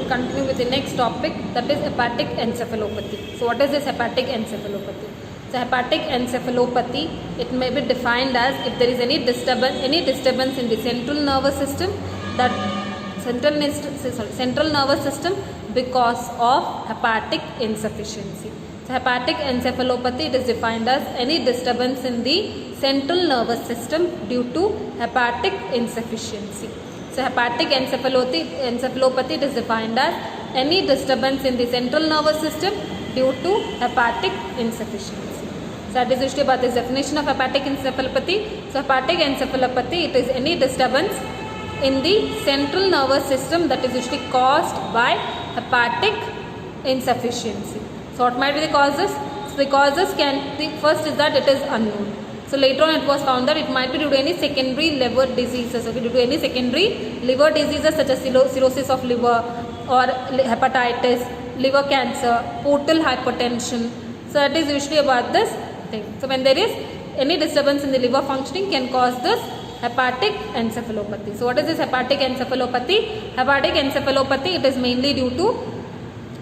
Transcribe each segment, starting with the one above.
will continue with the next topic, that is hepatic encephalopathy. So what is this hepatic encephalopathy? So hepatic encephalopathy, it may be defined as if there is any disturbance in the central nervous system, that central nervous system because of hepatic insufficiency. So hepatic encephalopathy, it is defined as any disturbance in the central nervous system due to hepatic insufficiency. So hepatic encephalopathy, it is defined as any disturbance in the central nervous system due to hepatic insufficiency. So that is usually about this definition of hepatic encephalopathy. So hepatic encephalopathy, it is any disturbance in the central nervous system that is usually caused by hepatic insufficiency. So what might be the causes? So the causes the first is that it is unknown. So later on it was found that it might be due to any secondary liver diseases, okay, due to any secondary liver diseases such as cirrhosis of liver or hepatitis, liver cancer, portal hypertension. So that is usually about this thing. So when there is any disturbance in the liver functioning can cause this hepatic encephalopathy. So what is this hepatic encephalopathy? Hepatic encephalopathy, it is mainly due to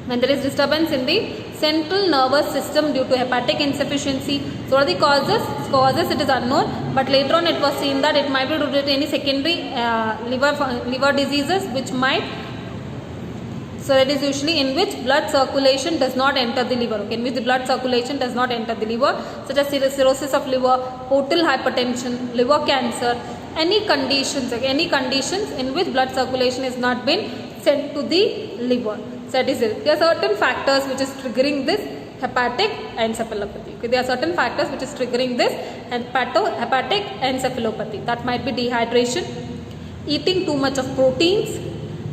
when there is disturbance in the central nervous system due to hepatic insufficiency. So what are the causes? Causes, it is unknown, but later on it was seen that it might be due to any secondary liver diseases which might, so that is usually in which blood circulation does not enter the liver, okay, in which the blood circulation does not enter the liver, such as cirrhosis of liver, portal hypertension, liver cancer, any conditions, okay, any conditions in which blood circulation has not been sent to the liver. So that is it. There are certain factors which is triggering this hepatic encephalopathy. Okay, there are certain factors which is triggering this hepatic encephalopathy. That might be dehydration, eating too much of proteins,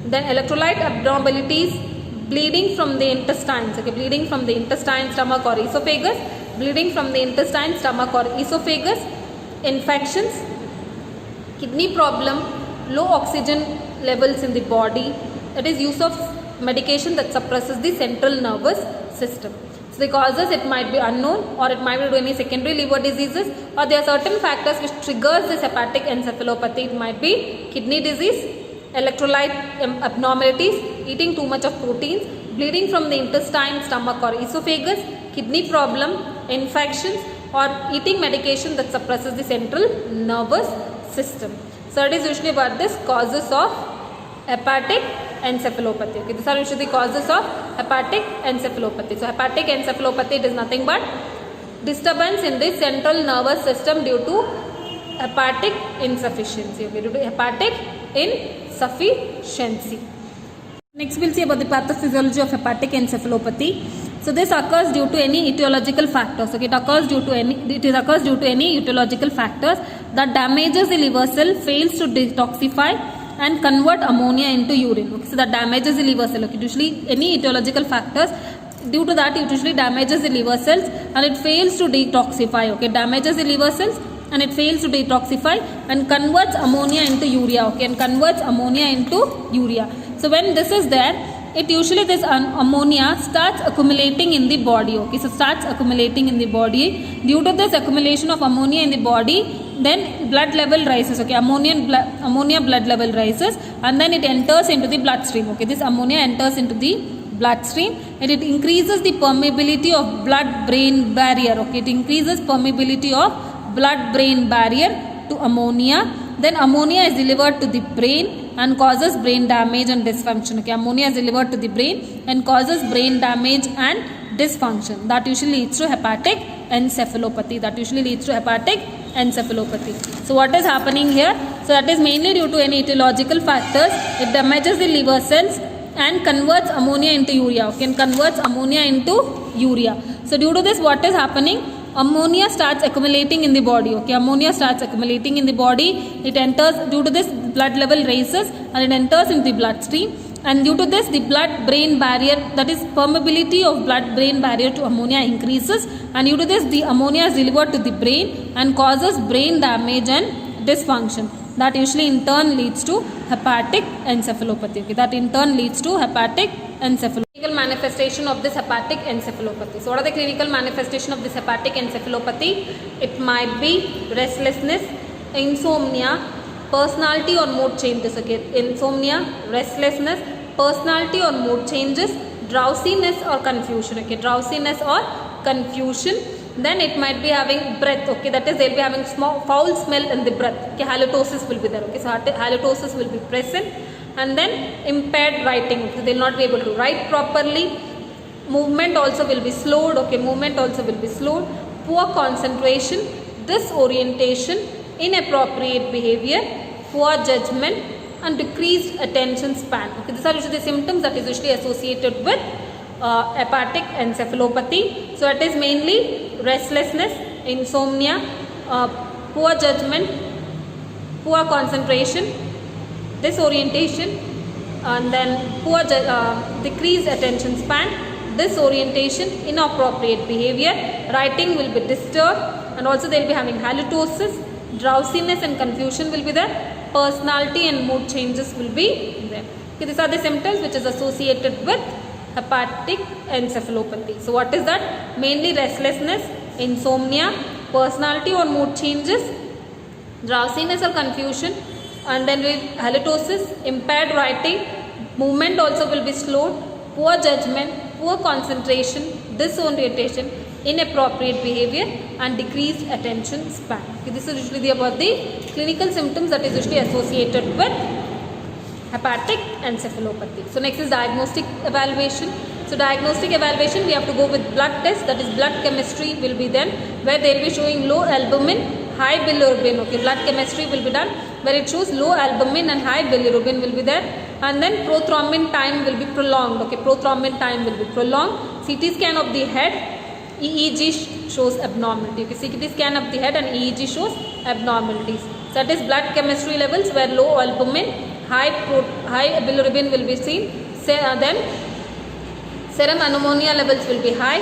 then electrolyte abnormalities, bleeding from the intestines, okay, bleeding from the intestine, stomach or esophagus, bleeding from the intestine, stomach or esophagus, infections, kidney problem, low oxygen levels in the body, that is use of medication that suppresses the central nervous system. So the causes, it might be unknown or it might be due to any secondary liver diseases, or there are certain factors which triggers this hepatic encephalopathy. It might be kidney disease, electrolyte abnormalities, eating too much of proteins, bleeding from the intestine, stomach or esophagus, kidney problem, infections, or eating medication that suppresses the central nervous system. So it is usually about this causes of hepatic encephalopathy. Okay, these are usually the causes of hepatic encephalopathy. So hepatic encephalopathy, it is nothing but disturbance in the central nervous system due to hepatic insufficiency. Okay, due to hepatic insufficiency. Next we'll see about the pathophysiology of hepatic encephalopathy. So this occurs due to any etiological factors. Okay, it occurs due to any etiological factors that damages the liver cell, fails to detoxify and convert ammonia into urine. Okay, so that damages the liver cell. Okay, usually any etiological factors, due to that it usually damages the liver cells and it fails to detoxify. Okay, damages the liver cells and it fails to detoxify and converts ammonia into urea. Okay, and converts ammonia into urea. So when this is there, it usually this ammonia starts accumulating in the body. Okay, so starts accumulating in the body. Due to this accumulation of ammonia in the body, then blood level rises. Okay, ammonia blood level rises and then it enters into the bloodstream. Okay, this ammonia enters into the bloodstream and it increases the permeability of blood brain barrier. Okay, it increases permeability of blood brain barrier to ammonia. Then ammonia is delivered to the brain and causes brain damage and dysfunction. Okay, ammonia is delivered to the brain and causes brain damage and dysfunction. That usually leads to hepatic encephalopathy. So what is happening here? So that is mainly due to any etiological factors. It damages the liver cells and converts ammonia into urea. Okay, and converts ammonia into urea. So due to this, what is happening? Ammonia starts accumulating in the body. Okay, ammonia starts accumulating in the body. It enters, due to this blood level rises and it enters into the bloodstream. And due to this, the blood brain barrier, that is permeability of blood brain barrier to ammonia increases, and due to this the ammonia is delivered to the brain and causes brain damage and dysfunction. That usually in turn leads to hepatic encephalopathy. Okay, that in turn leads to hepatic encephalopathy. Clinical manifestation of this hepatic encephalopathy. So what are the clinical manifestation of this hepatic encephalopathy? It might be restlessness, insomnia, personality or mood changes. Okay, insomnia, restlessness, personality or mood changes, drowsiness or confusion. Okay, drowsiness or confusion. Then it might be having breath. Okay, that is they'll be having small foul smell in the breath. Okay, halitosis will be there. Okay, so halitosis will be present. And then impaired writing. Okay, they'll not be able to write properly. Movement also will be slowed. Okay, movement also will be slowed. Poor concentration, disorientation, inappropriate behavior, poor judgment, and decreased attention span. Okay, these are usually the symptoms that is usually associated with hepatic encephalopathy. So it is mainly restlessness, insomnia, poor judgment, poor concentration, disorientation, and then poor decreased attention span, disorientation, inappropriate behavior, writing will be disturbed, and also they will be having halitosis, drowsiness and confusion will be there, personality and mood changes will be there. Okay, these are the symptoms which is associated with hepatic encephalopathy. So what is that? Mainly restlessness, insomnia, personality or mood changes, drowsiness or confusion, and then with halitosis, impaired writing, movement also will be slowed, poor judgment, poor concentration, disorientation, inappropriate behavior, and decreased attention span. Okay, this is usually about the clinical symptoms that is usually associated with hepatic encephalopathy. So next is diagnostic evaluation. So diagnostic evaluation, we have to go with blood test, that is blood chemistry will be then, where they will be showing low albumin, high bilirubin. Okay, blood chemistry will be done where it shows low albumin and high bilirubin will be there, and then prothrombin time will be prolonged. Okay, prothrombin time will be prolonged. CT scan of the head, EEG shows abnormality. Okay, CT scan of the head and EEG shows abnormalities. So that is blood chemistry levels where low albumin, high bilirubin will be seen. Then serum ammonia levels will be high,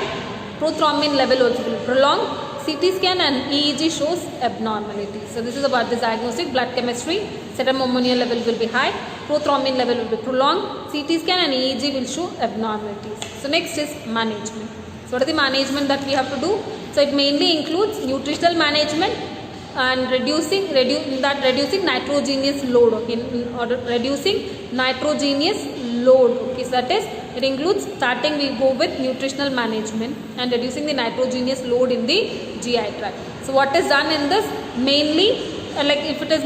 prothrombin level also will be prolonged. CT scan and EEG shows abnormality. So this is about the diagnostic. Blood chemistry, serum ammonia level will be high, prothrombin level will be prolonged, CT scan and EEG will show abnormalities. So next is management. So what is the management that we have to do? So it mainly includes nutritional management and reducing nitrogenous load. Okay, in order reducing nitrogenous load. Okay, so that is, it includes starting we go with nutritional management and reducing the nitrogenous load in the GI tract. So what is done in this? Mainly like if it is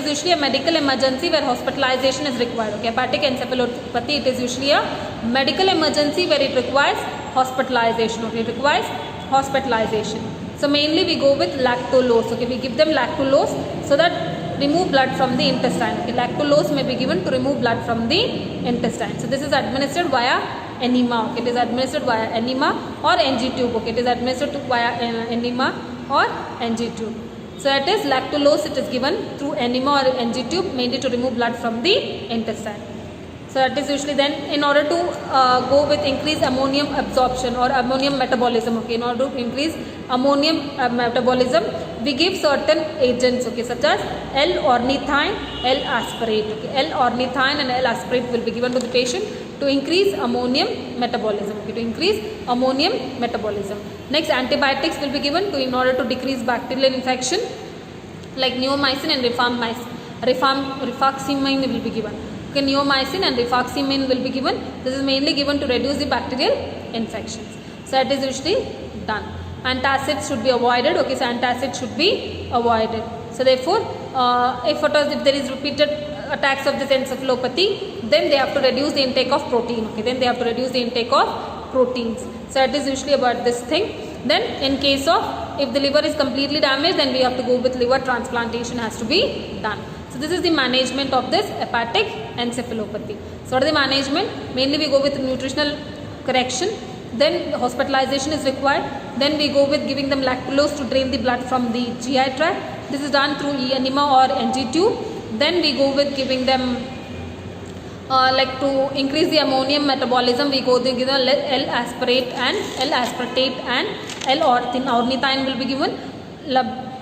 usually a medical emergency where hospitalization is required. Okay, hepatic encephalopathy, it is usually a medical emergency where it requires hospitalization. Okay, it requires hospitalization. So mainly we go with lactulose. Okay, we give them lactulose so that remove blood from the intestine. Okay, lactulose may be given to remove blood from the intestine. So this is administered via enema. Okay, it is administered via enema or NG tube. Okay, it is administered via enema or NG tube. So that is lactulose, it is given through enema or NG tube mainly to remove blood from the intestine. So that is usually then in order to go with increased ammonium absorption or ammonium metabolism. Okay, in order to increase ammonium metabolism, we give certain agents. Okay, such as L-ornithine, L-aspirate. Okay, L-ornithine and L-aspirate will be given to the patient to increase ammonium metabolism. Okay, to increase ammonium metabolism. Next, antibiotics will be given in order to decrease bacterial infection, like neomycin and rifaximin will be given. Okay, neomycin and rifaximin will be given. This is mainly given to reduce the bacterial infections. So that is usually done. Antacids should be avoided. Okay, so antacids should be avoided. So therefore, if there is repeated attacks of this encephalopathy, then they have to reduce the intake of protein. Okay, then they have to reduce the intake of proteins. So that is usually about this thing. Then in case of if the liver is completely damaged, then we have to go with liver transplantation has to be done. So this is the management of this hepatic encephalopathy. So what is the management? Mainly we go with nutritional correction. Then hospitalization is required. Then we go with giving them lactulose to drain the blood from the GI tract. This is done through enema or NG tube. Then we go with giving them like to increase the ammonium metabolism, we go with L-aspartate and L-ornithine will be given.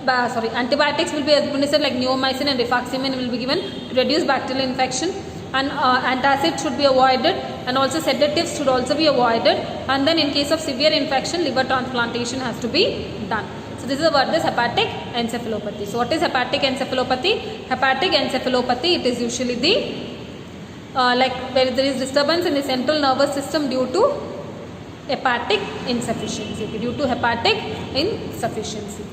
Antibiotics will be administered like neomycin and rifaximin will be given to reduce bacterial infection, and antacids should be avoided, and also sedatives should also be avoided, and then in case of severe infection, liver transplantation has to be done. So this is about this hepatic encephalopathy. So what is hepatic encephalopathy? Hepatic encephalopathy, it is usually the like where there is disturbance in the central nervous system due to hepatic insufficiency, due to hepatic insufficiency.